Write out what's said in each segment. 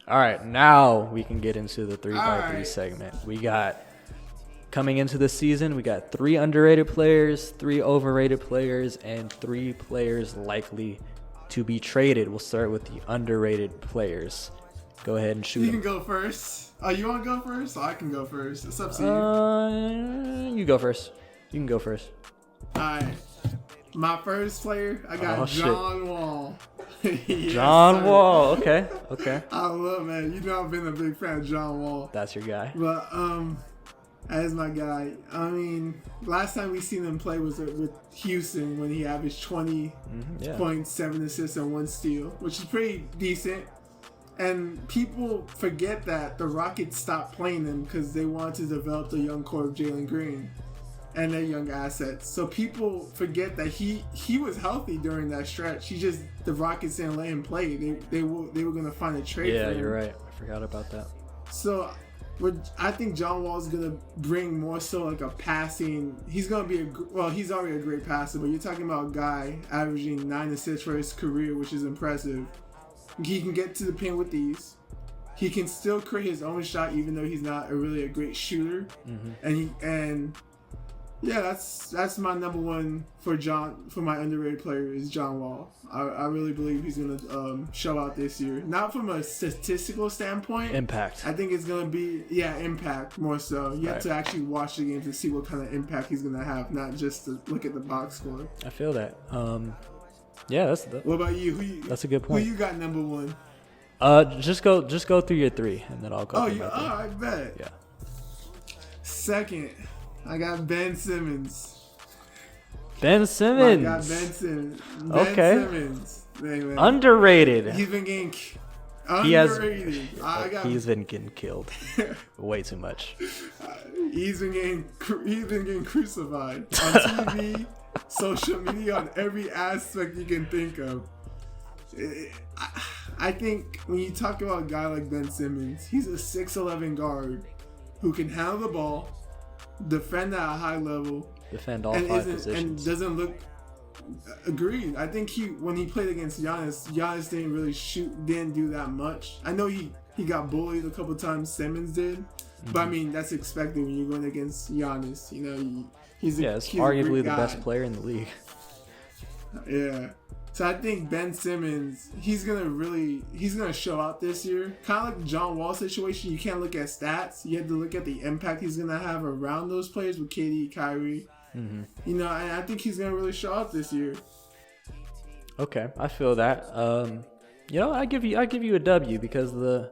All right, now we can get into the 3x3 segment. We got, coming into the season, we got 3 underrated players, 3 overrated players, and 3 players likely to be traded. We'll start with the underrated players. Go ahead and shoot. You can go first. Oh, you want to go first? So I can go first. It's up to you. You go first. You can go first. All right. My first player, I got John Wall. Yes, John Wall. Okay. I love, man. You know I've been a big fan of John Wall. That's your guy. But as my guy, I mean, last time we seen him play was with Houston when he averaged 20 points, 7 assists, and 1 steal, which is pretty decent. And people forget that the Rockets stopped playing him because they wanted to develop the young core of Jalen Green and their young assets. So people forget that he was healthy during that stretch. The Rockets didn't let him play. They were going to find a trade for him. Yeah, you're right. I forgot about that. So I think John Wall is going to bring more so like a passing. He's going to be he's already a great passer, but you're talking about a guy averaging 9 assists for his career, which is impressive. He can get to the paint with ease. He can still create his own shot, even though he's not really a great shooter. Mm-hmm. That's my number one for my underrated player is John Wall. I really believe he's gonna show out this year. Not from a statistical standpoint. Impact. I think it's gonna be impact more so. You have to actually watch the game to see what kind of impact he's gonna have, not just to look at the box score. I feel that. Yeah, what about you? That's a good point. Who you got number one? Just go through your 3, and then I'll go. I bet. Yeah. Second, I got Ben Simmons. Ben Simmons. I got Ben Simmons. Simmons. Man. Underrated. He's been getting He's been getting killed way too much. He's been getting crucified on TV, social media, on every aspect you can think of. I think when you talk about a guy like Ben Simmons, he's a 6'11" guard who can handle the ball, defend at a high level, defend all 5 positions, and doesn't look. Agreed. I think when he played against Giannis didn't really didn't do that much. I know he got bullied a couple times. Simmons did, but I mean that's expected when you're going against Giannis. You know, he's arguably the best player in the league. Yeah. So I think Ben Simmons, he's gonna show out this year. Kind of like the John Wall situation. You can't look at stats. You have to look at the impact he's gonna have around those players with KD, Kyrie. Mm-hmm. You know, and I think he's gonna really show out this year. Okay, I feel that. I give you a W because the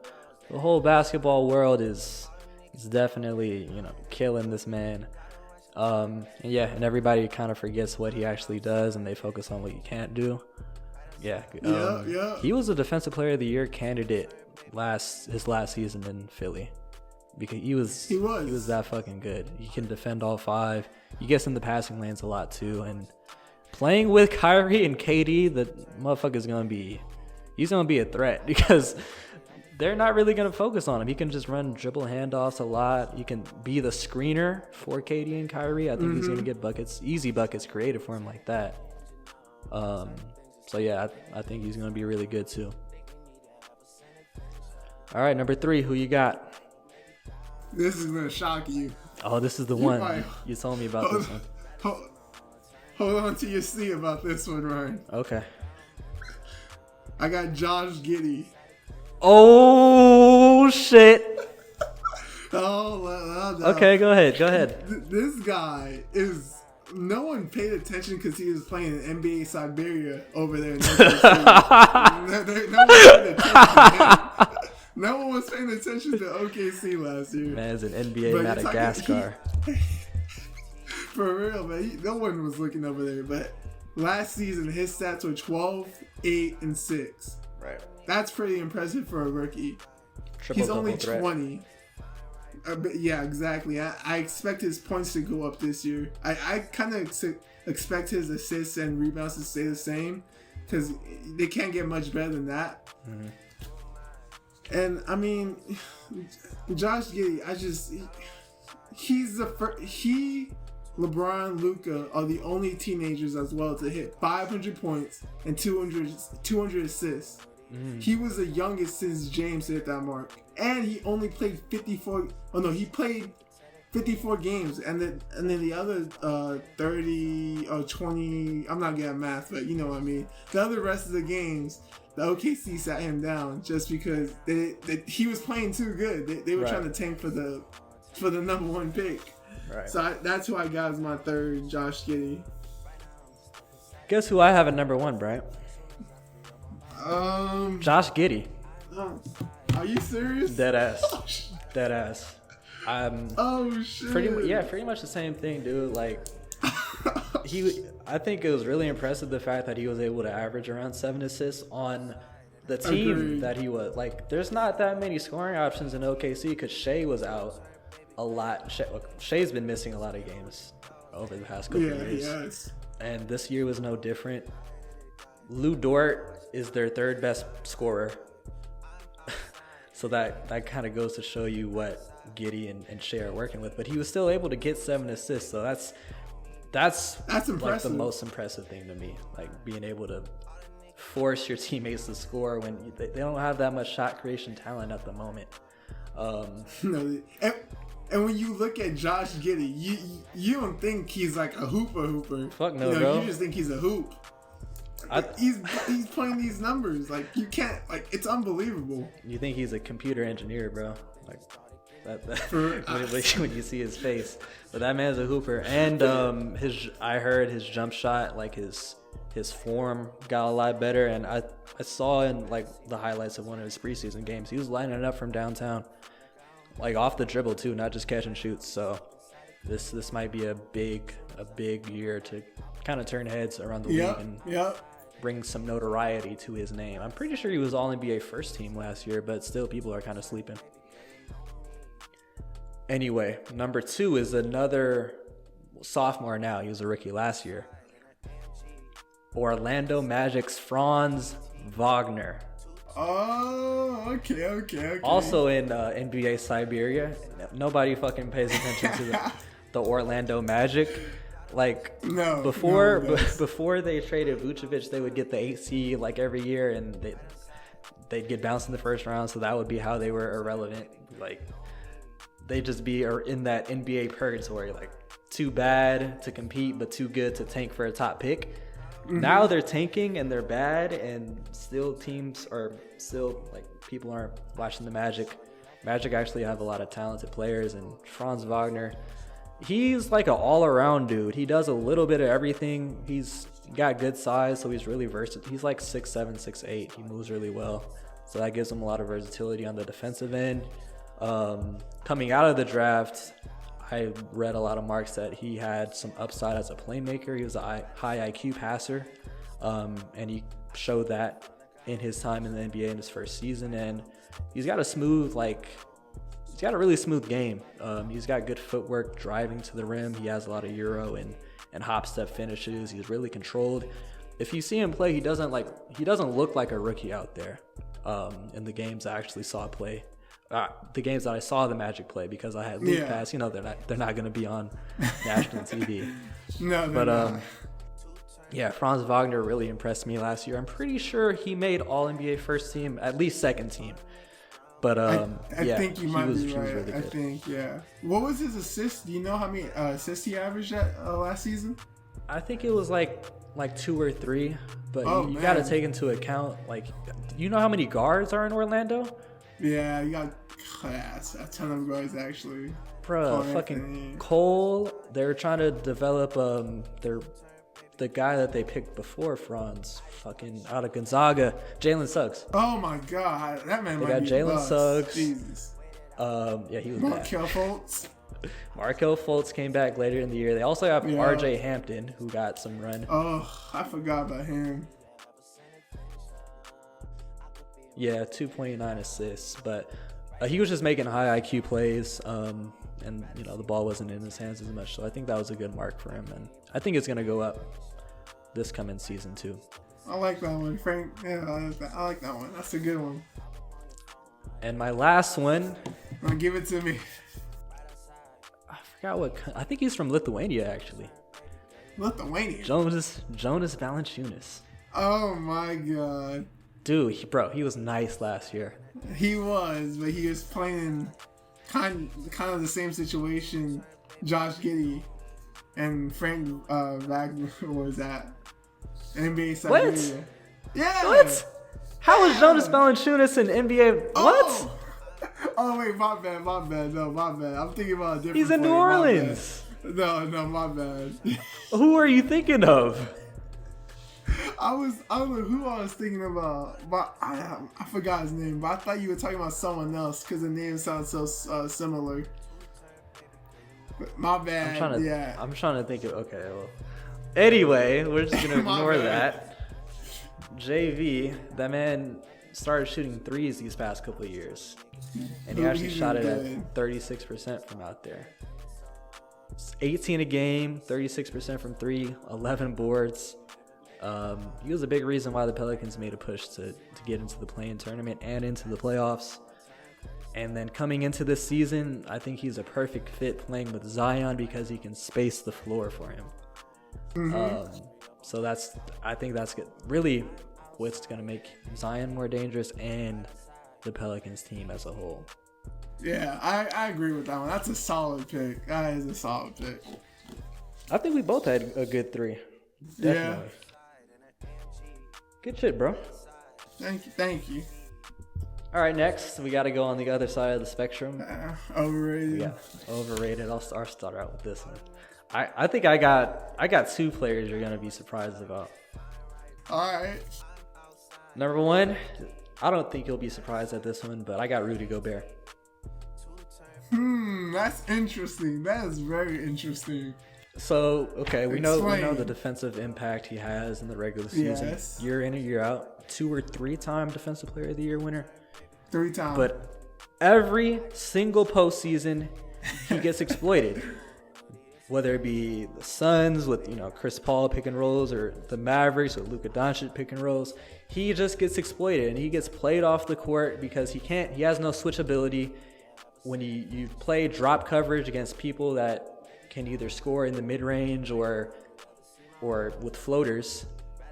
whole basketball world is definitely killing this man. And everybody kind of forgets what he actually does, and they focus on what he can't do. Yeah. He was a Defensive Player of the Year candidate his last season in Philly because he was that fucking good. He can defend all 5. He gets in the passing lanes a lot too, and playing with Kyrie and KD, the motherfucker's he's gonna be a threat because they're not really going to focus on him. He can just run dribble handoffs a lot. You can be the screener for KD and Kyrie. I think he's going to get easy buckets created for him like that. I think he's going to be really good too. All right, number 3, who you got? This is going to shock you. Oh, this is the one. You told me about this one. Hold on to your seat about this one, Ryan. Okay. I got Josh Giddey. Oh shit! Okay, go ahead. This guy is. No one paid attention because he was playing in NBA Siberia over there in OKC. No one was paying attention to OKC last year. Man's an NBA Madagascar. For real, man. No one was looking over there. But last season, his stats were 12, 8, and 6. Right. That's pretty impressive for a rookie. He's only 20. Yeah, exactly. I expect his points to go up this year. I kind of expect his assists and rebounds to stay the same because they can't get much better than that. Mm-hmm. And I mean, Josh Giddey, LeBron, Luka are the only teenagers as well to hit 500 points and 200 assists He was the youngest since James hit that mark, and he only played 54. Oh no, he played 54 games, and then the other 30 or 20. I'm not good at math, but you know what I mean. The other rest of the games, the OKC sat him down just because he was playing too good. They were trying to tank for the number one pick. Right. So that's who I got as my third, Josh Giddey. Guess who I have at number one, Bryant? Josh Giddey. Are you serious? Dead ass. Dead ass. Oh shit. Pretty much the same thing, dude. Like I think it was really impressive the fact that he was able to average around 7 assists on the team that he was. Like, there's not that many scoring options in OKC because Shea was out a lot. Shea's been missing a lot of games over the past couple years. Yes. And this year was no different. Lou Dort is their third best scorer. So that kind of goes to show you what Giddey and Shea are working with. But he was still able to get 7 assists. So that's impressive. Like the most impressive thing to me. Like being able to force your teammates to score when they don't have that much shot creation talent at the moment. No, and when you look at Josh Giddey, you don't think he's like a hooper. Fuck no, bro. You just think he's a hoop. He's playing these numbers like you can't, like, it's unbelievable. You think he's a computer engineer, bro? Like when you see his face, but that man's a hooper. And I heard his jump shot, like his form got a lot better. And I saw in like the highlights of one of his preseason games, he was lining it up from downtown, like off the dribble too, not just catch and shoots. So this might be a big year to kind of turn heads around the league and bring some notoriety to his name. I'm pretty sure he was all NBA first team last year, but still people are kind of sleeping. Anyway, number 2 is another sophomore now. He was a rookie last year. Orlando Magic's Franz Wagner. Oh, okay. Also in NBA Siberia. Nobody fucking pays attention to the Orlando Magic. Like, before they traded Vucevic, they would get the 8 seed like every year, and they'd get bounced in the first round, so that would be how they were irrelevant. Like, they'd just be in that NBA purgatory, like too bad to compete, but too good to tank for a top pick. Mm-hmm. Now they're tanking and they're bad, and still like people aren't watching the Magic. Magic actually have a lot of talented players, and Franz Wagner, he's like an all-around dude. He does a little bit of everything. He's got good size, so he's really versatile. He's like 6'7", 6'8". He moves really well, so that gives him a lot of versatility on the defensive end. Coming out of the draft, I read a lot of marks that he had some upside as a playmaker. He was a high IQ passer, and he showed that in his time in the NBA in his first season. And he's got a really smooth game. He's got good footwork, driving to the rim. He has a lot of Euro and hop step finishes. He's really controlled. If you see him play, he doesn't look like a rookie out there. In the games I actually saw play. The games that I saw the Magic play, because I had League Pass, they're not going to be on national TV. Yeah, Franz Wagner really impressed me last year. I'm pretty sure he made All NBA first team, at least second team. But I think you might be right. Really I think, What was his assist? Do you know how many assists he averaged last season? I think it was like 2 or 3. But you got to take into account, like, you know how many guards are in Orlando? Yeah, you got a ton of guys actually. Bro, fucking Cole. They're trying to develop the guy that they picked before Franz, fucking out of Gonzaga, Jalen Suggs. Oh my God, that man. They got Jalen Suggs. Jesus. He was Markelle Fultz. Markelle Fultz came back later in the year. They also have RJ Hampton, who got some run. Oh, I forgot about him. Yeah, 2.9 assists, but he was just making high IQ plays, and the ball wasn't in his hands as much. So I think that was a good mark for him, and I think it's gonna go up this coming season too. I like that one, Frank. Yeah, I like that one. That's a good one. And my last one. Give it to me. I forgot I think he's from Lithuania actually. Lithuania. Jonas Valanciunas. Oh my God. Dude, he was nice last year. He was, but he was playing kind of the same situation Josh Giddey and Frank Wagner was at NBA Siberia. What? Yeah. What? How is Jonas Valanciunas in NBA? What? Oh wait, my bad. No, my bad. I'm thinking about a different. He's in New player, Orleans. No, my bad. Who are you thinking of? I don't know who I was thinking about, but I forgot his name. But I thought you were talking about someone else because the name sounds so similar. But my bad. I'm trying to think of. Okay, well. Anyway, we're just gonna ignore that. JV, that man started shooting threes these past couple of years, and he actually shot it at 36% from out there. 18 a game, 36% from three, 11 boards. He was a big reason why the Pelicans made a push to get into the play-in tournament and into the playoffs. And then coming into this season, I think he's a perfect fit playing with Zion because he can space the floor for him. Mm-hmm. So I think that's good. Really what's going to make Zion more dangerous and the Pelicans team as a whole. Yeah, I agree with that one. That's a solid pick. That is a solid pick. I think we both had a good three. Definitely. Yeah. Good shit, bro. Thank you. All right, next we got to go on the other side of the spectrum. Overrated. Yeah, overrated. I'll start out with this one. I think I got two players you're gonna be surprised about. All right. Number one, I don't think you'll be surprised at this one, but I got Rudy Gobert. That's interesting. That is very interesting. So, okay, we know the defensive impact he has in the regular season. Yes. Year in and year out. 2 or 3-time Defensive Player of the Year winner. 3 times. But every single postseason, he gets exploited. Whether it be the Suns with Chris Paul pick and rolls, or the Mavericks with Luka Doncic pick and rolls, he just gets exploited and he gets played off the court because he has no switch ability. When you play drop coverage against people that can either score in the mid range or with floaters,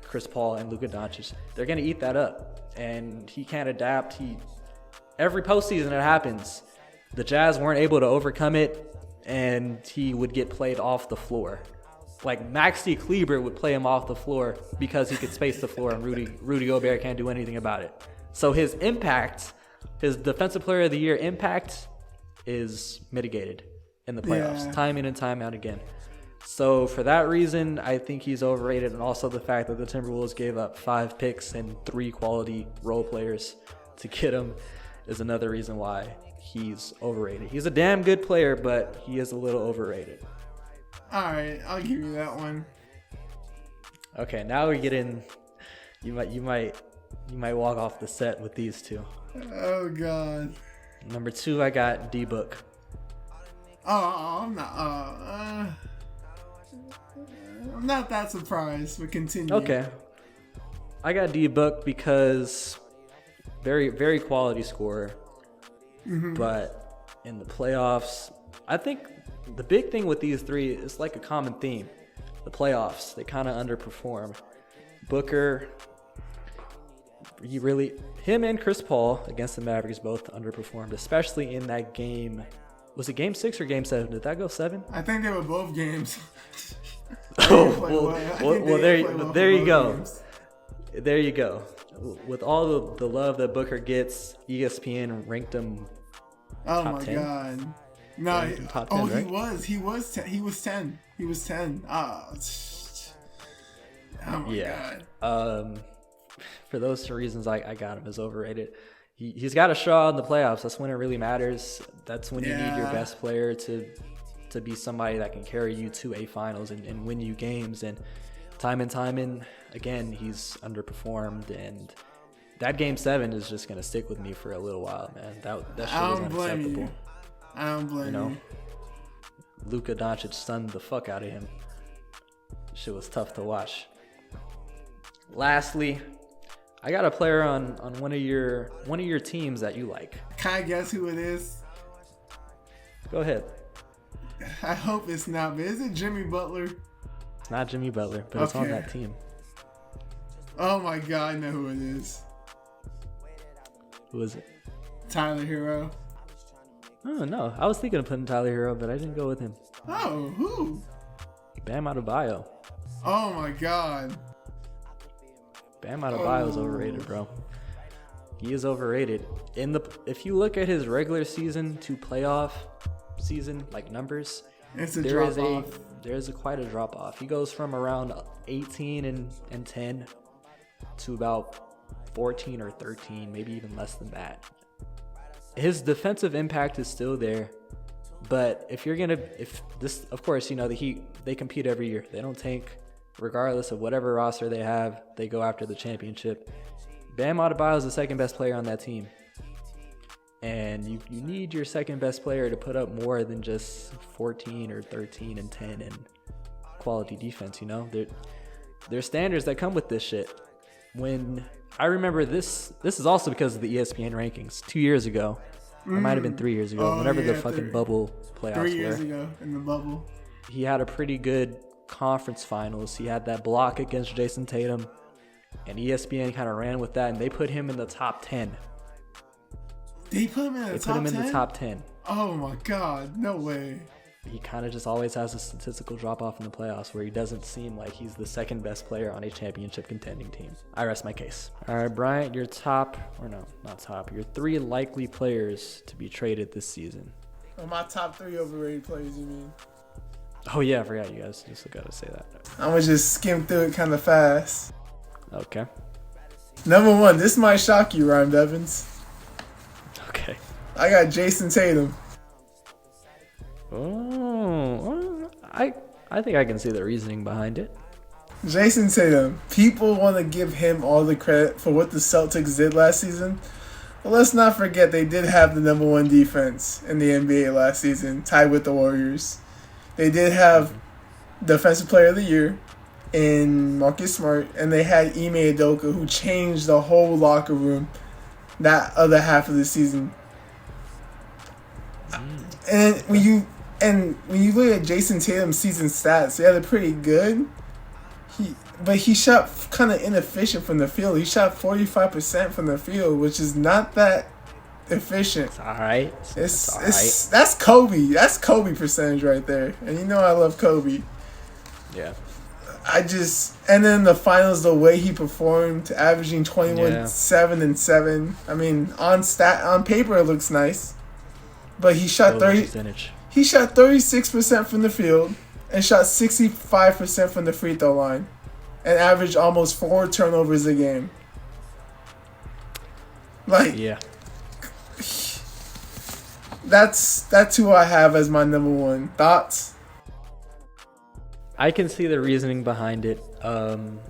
Chris Paul and Luka Doncic, they're gonna eat that up, and he can't adapt. Every postseason it happens. The Jazz weren't able to overcome it, and he would get played off the floor. Like Maxi Kleber would play him off the floor because he could space the floor, and Rudy Gobert can't do anything about it. So his impact, his Defensive Player of the Year impact, is mitigated in the playoffs, time in and time out again. So for that reason, I think he's overrated, and also the fact that the Timberwolves gave up 5 picks and 3 quality role players to get him is another reason why he's overrated. He's a damn good player, but he is a little overrated. All right, I'll give you that one. Okay, now we get in. You might walk off the set with these two. Oh God. Number 2, I got D-Book. I'm not that surprised, but continue. Okay. I got D-Book because very, very quality scorer. Mm-hmm. But in the playoffs, I think the big thing with these three is like a common theme. The playoffs, they kind of underperform. Booker, him and Chris Paul against the Mavericks both underperformed, especially in that game. Was it game 6 or game 7? Did that go 7? I think they were both games. There you go. There you go. With all the love that Booker gets, ESPN ranked him top 10. God. No, top 10, right? He was 10. He was 10. Oh my God. For those 2 reasons, I got him as overrated. He's got to show out in the playoffs. That's when it really matters. That's when you need your best player to be somebody that can carry you to a finals and win you games. And time in, again, he's underperformed. And that game 7 is just going to stick with me for a little while, man. That shit was unacceptable. I don't blame you. Luka Doncic stunned the fuck out of him. Shit was tough to watch. Lastly, I got a player on one of your teams that you like. Can I guess who it is? Go ahead. I hope it's not, but is it Jimmy Butler? It's not Jimmy Butler, but it's on that team. Oh my God, I know who it is. Who was it? Tyler Hero. Oh, no. I was thinking of putting Tyler Hero, but I didn't go with him. Oh, who? Bam Adebayo. Oh, my God. Bam Adebayo is overrated, bro. He is overrated. If you look at his regular season to playoff season, like numbers, It's a drop off. There is quite a drop off. He goes from around 18 and 10 to about 14 or 13, maybe even less than that. His defensive impact is still there, but if this, of course, the Heat, they compete every year. They don't tank, regardless of whatever roster they have. They go after the championship. Bam Adebayo is the second best player on that team, and you need your second best player to put up more than just 14 or 13 and 10 and quality defense. There's standards that come with this shit. When I remember this is also because of the ESPN rankings 2 years ago. It might have been 3 years ago. Whenever the fucking bubble playoffs 3 years were. ago in the bubble. He had a pretty good conference finals. He had that block against Jason Tatum, and ESPN kind of ran with that, and they put him in the top 10. They put him in the top 10? They put him in the top 10. Oh my God, no way. He kind of just always has a statistical drop-off in the playoffs where he doesn't seem like he's the second best player on a championship contending team. I rest my case. All right, Bryant, your your 3 likely players to be traded this season. Oh, my top 3 overrated players, you mean? Oh, yeah, I forgot you guys just got to say that. I'm going to just skim through it kind of fast. Okay. Number 1, this might shock you, Ryan Evans. Okay. I got Jason Tatum. Oh, I think I can see the reasoning behind it. Jason Tatum. People want to give him all the credit for what the Celtics did last season. But let's not forget they did have the number 1 defense in the NBA last season, tied with the Warriors. They did have Defensive Player of the Year in Marcus Smart, and they had Ime Udoka, who changed the whole locker room that other half of the season. And when you look at Jason Tatum's season stats, they're pretty good. But he shot kind of inefficient from the field. He shot 45% from the field, which is not that efficient. It's all right. It's all right. That's Kobe. That's Kobe percentage right there. And I love Kobe. Yeah. And then the finals, the way he performed, averaging 21, 7, and 7. I mean, on paper it looks nice. But he shot 36% from the field and shot 65% from the free throw line and averaged almost 4 turnovers a game. Yeah. That's who I have as my number 1. Thoughts? I can see the reasoning behind it. Do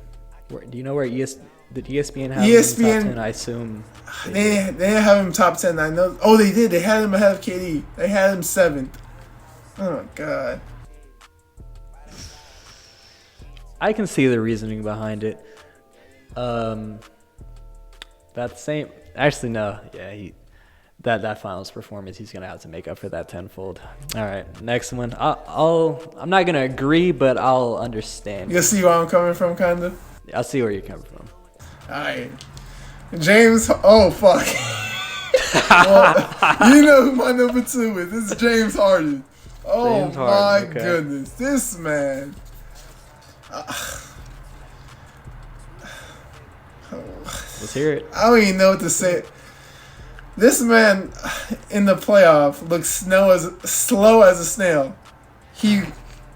you know where ESPN have ESPN, him in the top 10? I assume they didn't have him top 10. I know. Oh, they did. They had him ahead of KD. They had him 7th. Oh my God. I can see the reasoning behind it. Actually, no. Yeah, that finals performance, he's gonna have to make up for that tenfold. All right, next one. I'm not gonna agree, but I'll understand. You see where I'm coming from, kind of. I'll see where you're coming from. All right, James. Oh fuck. Well, you know who my number 2 is. This is James Harden. Oh James Harden, my goodness, this man. Let's hear it. I don't even know what to say. This man in the playoff looks slow as a snail. I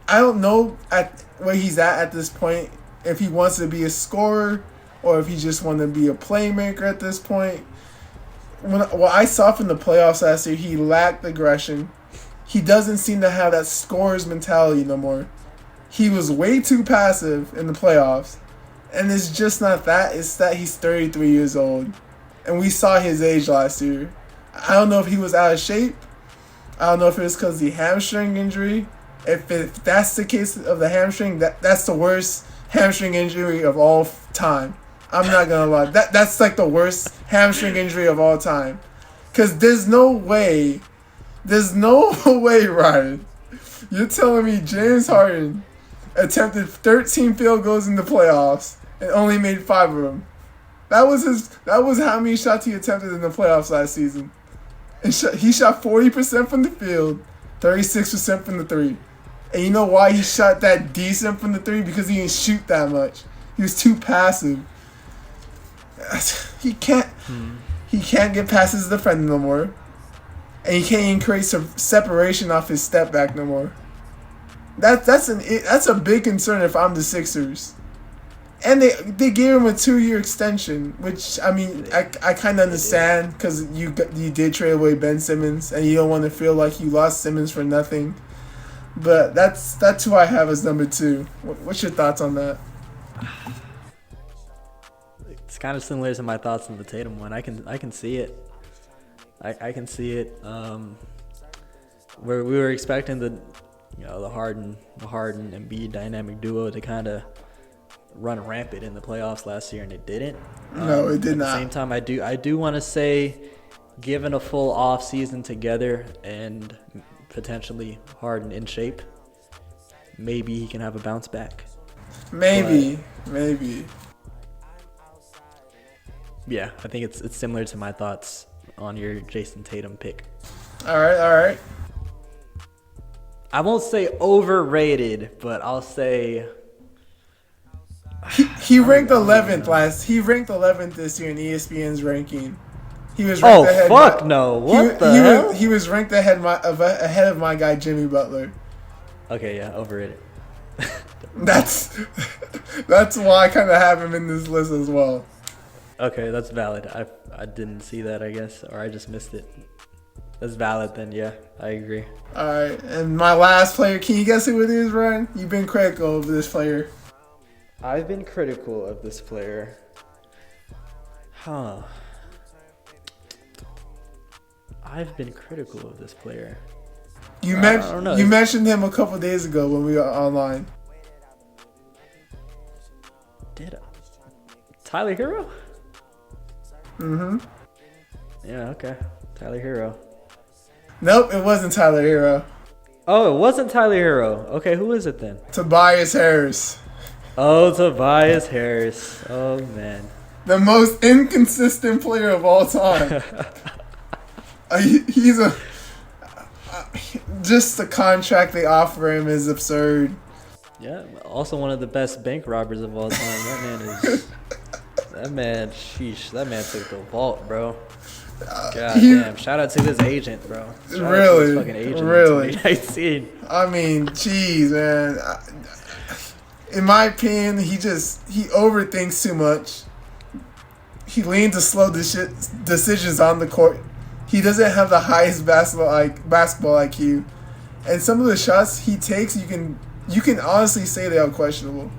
don't know at where he's at this point, if he wants to be a scorer or if he just wants to be a playmaker at this point. What I saw from the playoffs last year, he lacked aggression. He doesn't seem to have that scorer's mentality no more. He was way too passive in the playoffs. And it's just not that. It's that he's 33 years old. And we saw his age last year. I don't know if he was out of shape. I don't know if it was because of the hamstring injury. If that's the case of the hamstring, that's the worst hamstring injury of all time. I'm not going to lie. That's like the worst hamstring injury of all time. Because there's no way, Ryan. You're telling me James Harden attempted 13 field goals in the playoffs and only made 5 of them. That was how many shots he attempted in the playoffs last season. And he shot 40% from the field, 36% from the three. And you know why he shot that decent from the three? Because he didn't shoot that much. He was too passive. He can't get past his defender no more. And he can't even create some separation off his step back no more. That's a big concern if I'm the Sixers. And they gave him a 2-year extension, which I mean I kind of understand because you did trade away Ben Simmons and you don't want to feel like you lost Simmons for nothing. But that's who I have as number 2. What's your thoughts on that? It's kind of similar to my thoughts on the Tatum one. I can see it. I can see it. Where we were expecting the Harden Embiid dynamic duo to kind of run rampant in the playoffs last year, and it didn't. No, it did not. At the same time, I do want to say, given a full off season together and potentially Harden in shape, maybe he can have a bounce back. Maybe. Yeah, I think it's similar to my thoughts on your Jason Tatum pick. All right. I won't say overrated, but I'll say he ranked 11th He ranked 11th this year in ESPN's ranking. He was ranked ahead. Fuck no! What the hell? He was ranked ahead of my guy Jimmy Butler. Okay, yeah, overrated. That's why I kind of have him in this list as well. Okay, that's valid. I didn't see that, I guess, or I just missed it. That's valid then, yeah, I agree. All right, and my last player, can you guess who it is, Ryan? You've been critical of this player. I've been critical of this player. I've been critical of this player. You mentioned him a couple days ago when we were online. Did I? Tyler Hero? Mm-hmm. Yeah, okay. Tyler Hero. Nope, it wasn't Tyler Hero. Oh, it wasn't Tyler Hero. Okay, who is it then? Tobias Harris. Oh, Tobias Harris. Oh, man. The most inconsistent player of all time. He's just the contract they offer him is absurd. Yeah, also one of the best bank robbers of all time. That man took the vault, bro. God damn. Shout out to his agent, bro. Really? Fucking agent really? In 2019. I mean, jeez, man. In my opinion, he overthinks too much. He leans to slow decisions on the court. He doesn't have the highest basketball IQ. And some of the shots he takes, you can honestly say they are questionable.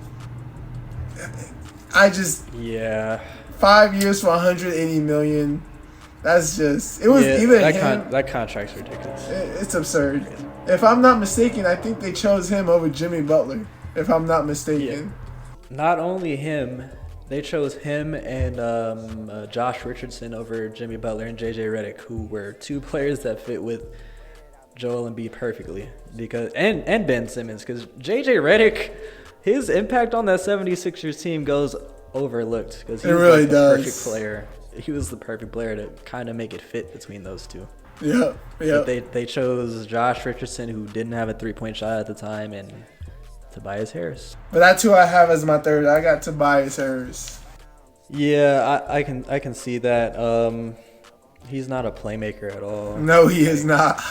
Yeah. 5 years for $180 million. That's just that contract's ridiculous. It's absurd. If I'm not mistaken, I think they chose him over Jimmy Butler. If I'm not mistaken. Yeah. Not only him, they chose him and Josh Richardson over Jimmy Butler and JJ Redick, who were two players that fit with Joel Embiid perfectly. And Ben Simmons, because JJ Redick, his impact on that 76ers team goes overlooked because he was the perfect player. He was the perfect player to kind of make it fit between those two. Yeah. But they chose Josh Richardson, who didn't have a 3-point shot at the time, and Tobias Harris. But that's who I have as my third. I got Tobias Harris. Yeah, I can see that. He's not a playmaker at all. No, he is not.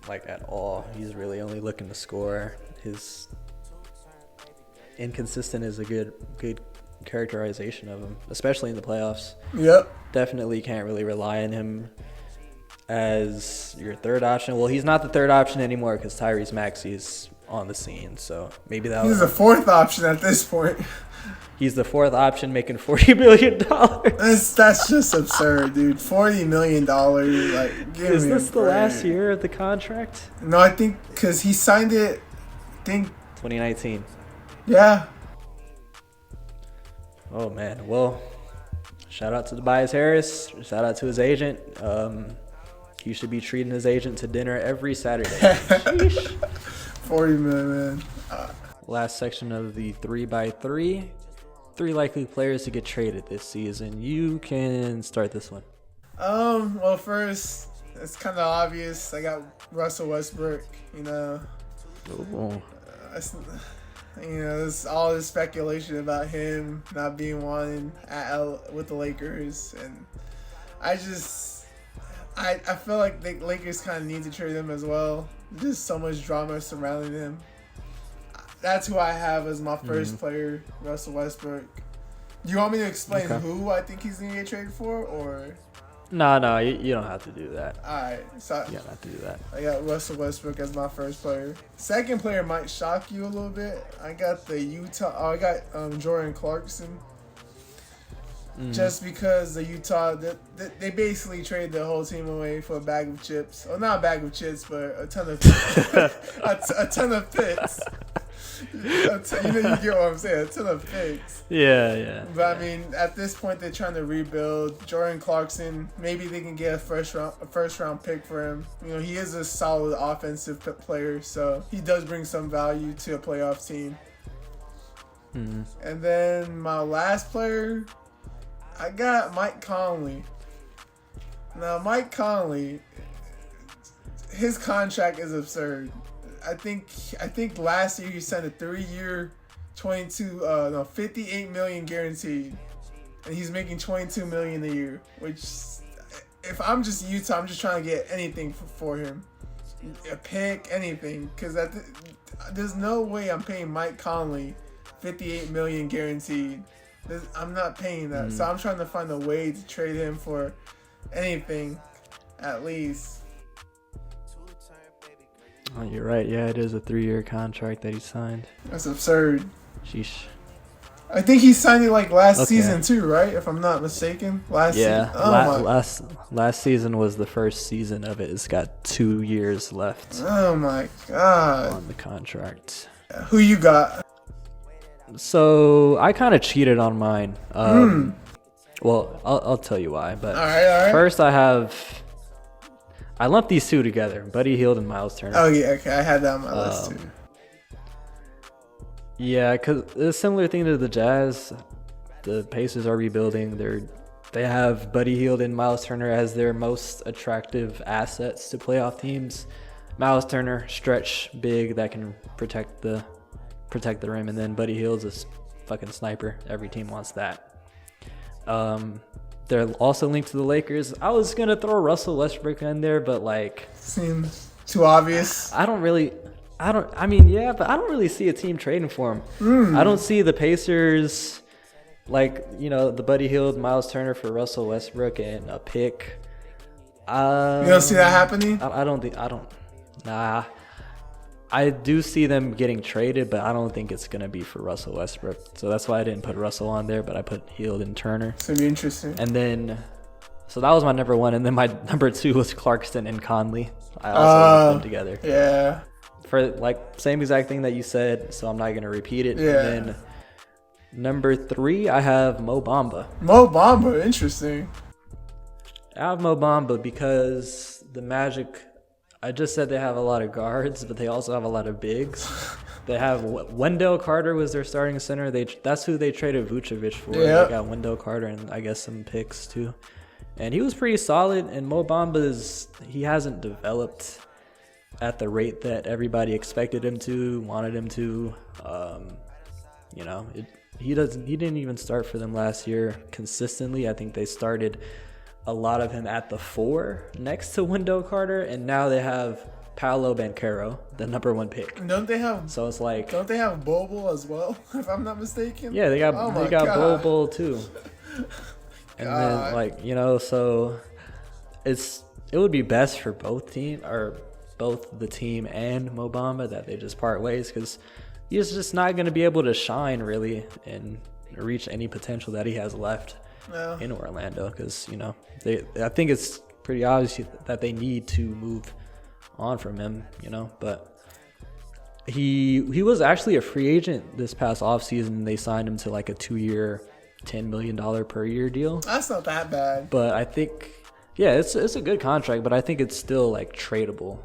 Like at all. He's really only looking to score. His inconsistent is a good characterization of him, especially in the playoffs. Yep. Definitely can't really rely on him as your third option. Well, he's not the third option anymore because Tyrese Maxey's on the scene, so maybe he's the fourth option at this point. He's the fourth option making $40 million. That's just absurd, dude. $40 million. Like, is this the last year of the contract? No, I think because he signed it. 2019. Yeah. Oh man. Well, shout out to Tobias Harris. Shout out to his agent. He should be treating his agent to dinner every Saturday. $40 million, man. Last section of the 3x3. 3 likely players to get traded this season. You can start this one. Well, first, it's kind of obvious. I got Russell Westbrook. Oh. There's all this speculation about him not being wanted with the Lakers, and I feel like the Lakers kind of need to trade him as well. There's so much drama surrounding him. That's who I have as my first player, Russell Westbrook. Do you want me to explain who I think he's gonna get traded for, or? No, you don't have to do that. All right, so you don't have to do that. I got Russell Westbrook as my first player. Second player might shock you a little bit. I got Jordan Clarkson. Just because the Utah, they basically traded the whole team away for a bag of chips. Well, not a bag of chips, but a ton of a ton of picks. You get what I'm saying? A ton of picks. Yeah. But I mean, at this point, they're trying to rebuild. Jordan Clarkson, maybe they can get a first round pick for him. He is a solid offensive player, so he does bring some value to a playoff team. And then my last player, I got Mike Conley. Now, Mike Conley, his contract is absurd. I think last year he signed a 3-year, $58 million guaranteed, and he's making $22 million a year. Which, if I'm just Utah, I'm just trying to get anything for him, a pick, anything, because there's no way I'm paying Mike Conley $58 million guaranteed. I'm not paying that, so I'm trying to find a way to trade him for anything, at least. Oh, you're right. Yeah, it is a 3-year contract that he signed. That's absurd. Sheesh. I think he signed it last season too, right? If I'm not mistaken. Season. Last season was the first season of it. It's got 2 years left. Oh my god. On the contract. Who you got? So I kind of cheated on mine. Well, I'll tell you why. But all right. First, I lumped these two together: Buddy Hield and Miles Turner. Oh yeah, okay. I had that on my list too. Yeah, because it's a similar thing to the Jazz. The Pacers are rebuilding. They have Buddy Hield and Miles Turner as their most attractive assets to playoff teams. Miles Turner, stretch big that can protect the rim, and then Buddy Hield's a fucking sniper. Every team wants that. They're also linked to the Lakers. I was gonna throw Russell Westbrook in there, but seems too obvious. But I don't really see a team trading for him. I don't see the Pacers the Buddy Hield, Miles Turner for Russell Westbrook and a pick. You don't see that happening? Nah. I do see them getting traded, but I don't think it's going to be for Russell Westbrook. So that's why I didn't put Russell on there, but I put Hield and Turner. It's going to be interesting. And then, so that was my number 1. And then my number 2 was Clarkson and Conley. I also put them together. Yeah. For same exact thing that you said, so I'm not going to repeat it. Yeah. And then number 3, I have Mo Bamba. Mo Bamba, interesting. I have Mo Bamba because the Magic, I just said they have a lot of guards, but they also have a lot of bigs. They have Wendell Carter was their starting center. That's who they traded Vucevic for. Yep. They got Wendell Carter and I guess some picks too. And he was pretty solid. And Mo Bamba he hasn't developed at the rate that everybody expected him to, wanted him to. He didn't even start for them last year consistently. I think they started a lot of him at the 4 next to Wendell Carter, and now they have Paolo Banchero, the number 1 pick. Don't they have Bobo as well, if I'm not mistaken? Yeah, they got Bobo too. And then so it would be best for both the team and Mo Bamba that they just part ways, because he's just not going to be able to shine really and reach any potential that he has left. No. In Orlando, because I think it's pretty obvious that they need to move on from him, but he was actually a free agent this past offseason. They signed him to a 2-year $10 million per year deal. That's not that bad, but I think it's a good contract, but I think it's still tradable.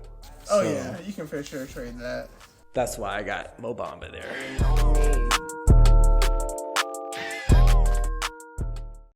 Oh yeah, you can for sure trade that. That's why I got Mo Bamba there.